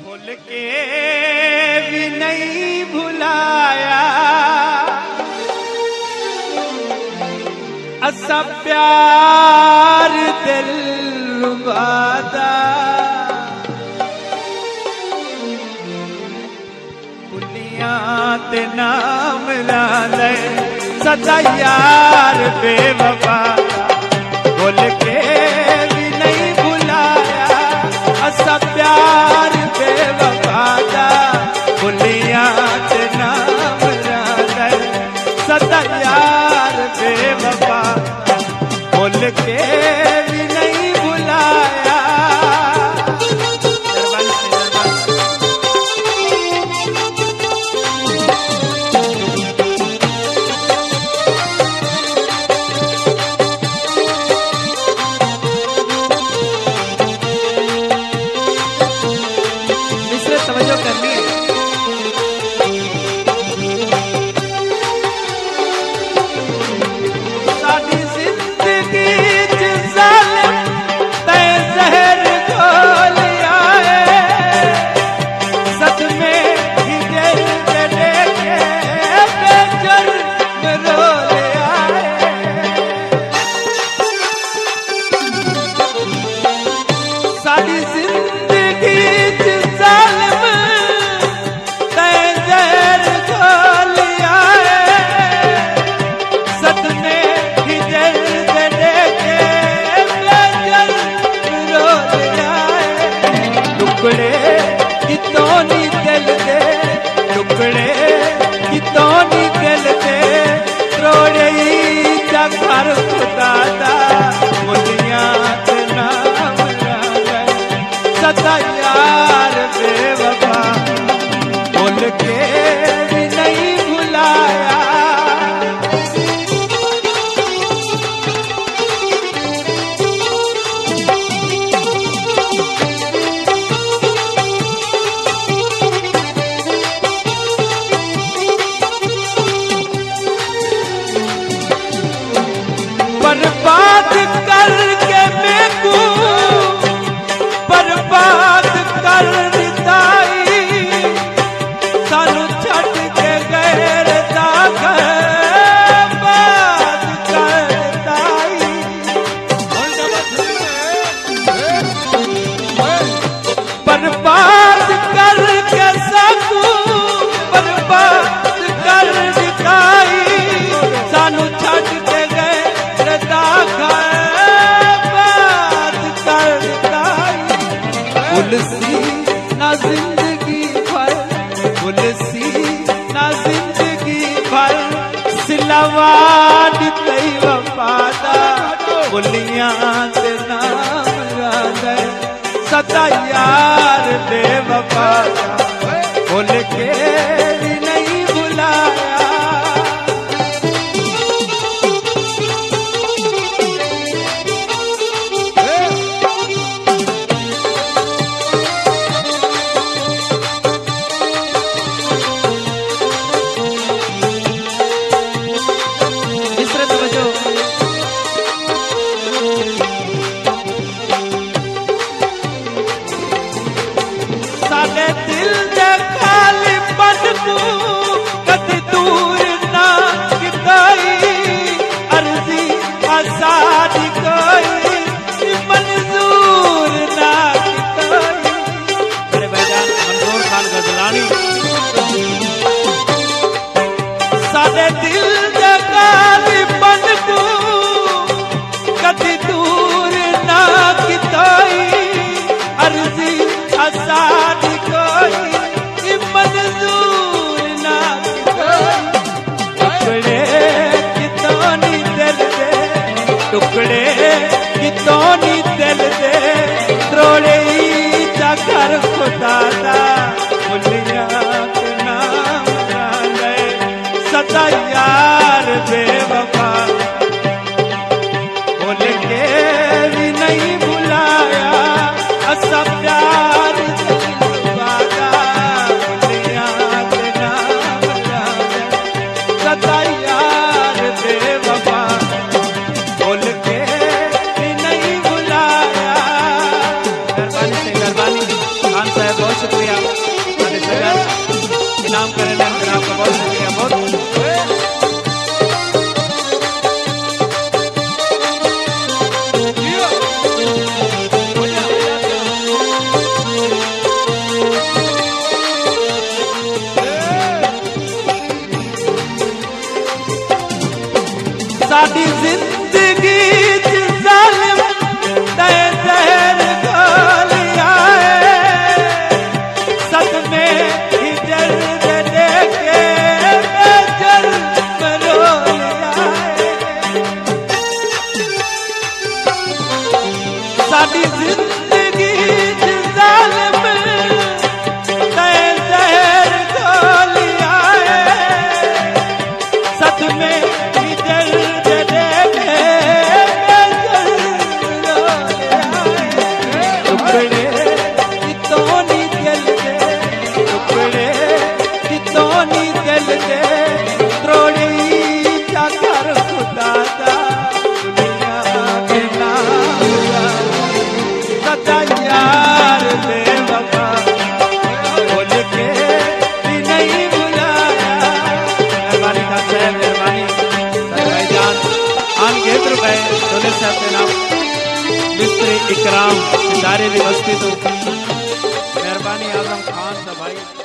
भूल के भी नहीं भुलाया असा प्यार दिल रुबादा भुलिया ते नाम ला ले सदा यार बेवफा भूल के भी नहीं भुलाया असा प्यार बेवफा दा भुलिया ते नाम ला ले सदा यार बेवफा भूल के भी नहीं भुलाया। तवज्जो करनी है। साडी जिंदगी च ज़ालिम ते ज़हर घोलिया है सदमे ही दिल ते देखे बेजुर्म रोलिया है साडी जिंदगी च टुकड़े कितों नी दिल दे टुकड़े कितों नी दिल दे रोड़े जा घर खुदा दा मुलिया ते नाम ला ले सदा यार बेवफा भूल के भी नहीं भुलाया। बर्बाद करके मेकू बर्बाद कर दिताई सानू छट के गैर दाखल बात कर दिताई बर्बाद करके सकू बर्बाद कर दिताई सानू छट के पुलसी ना जिंदगी भर पुलसी ना जिंदगी भर सिलवाद तई वफादा भुलिया ते नाम ला ले सदा यार बेवफा भूल के भी नहीं भुलाया। साडे दिल दे खाली पन को कदी दूर ना किताई अर्जी आसादी कोई मंजूर ना किताई। मेरे भाईजान मंजूर खान गजलानी साडे दिल दे खाली पन को कदी दूर ना किताई अर्जी आसादी कोई मंजूर ना टुकड़े कितों नी दिल दे टुकड़े कितों नी दिल दे त्रोड़े जा घर खुदा दा भुलिया ते नाम ला ले सदा यार बेवफा भूल के भी नहीं भुलाया असा प्यार सदा यार बेवफा भूल के भी नहीं भुलाया। मेहरबानी से मेहरबानी खान साहब बहुत शुक्रिया। साडी जिंदगी च जालिम ते जहर घोलिया सदमे हिजर दे के बेजर मरोलिया साडी जिंदगी च जालिम ते जहर घोलिया सदमे मिस्त्री इकराम सितारे दी बस्ती तो मेहरबानी आजम खान सा भाई।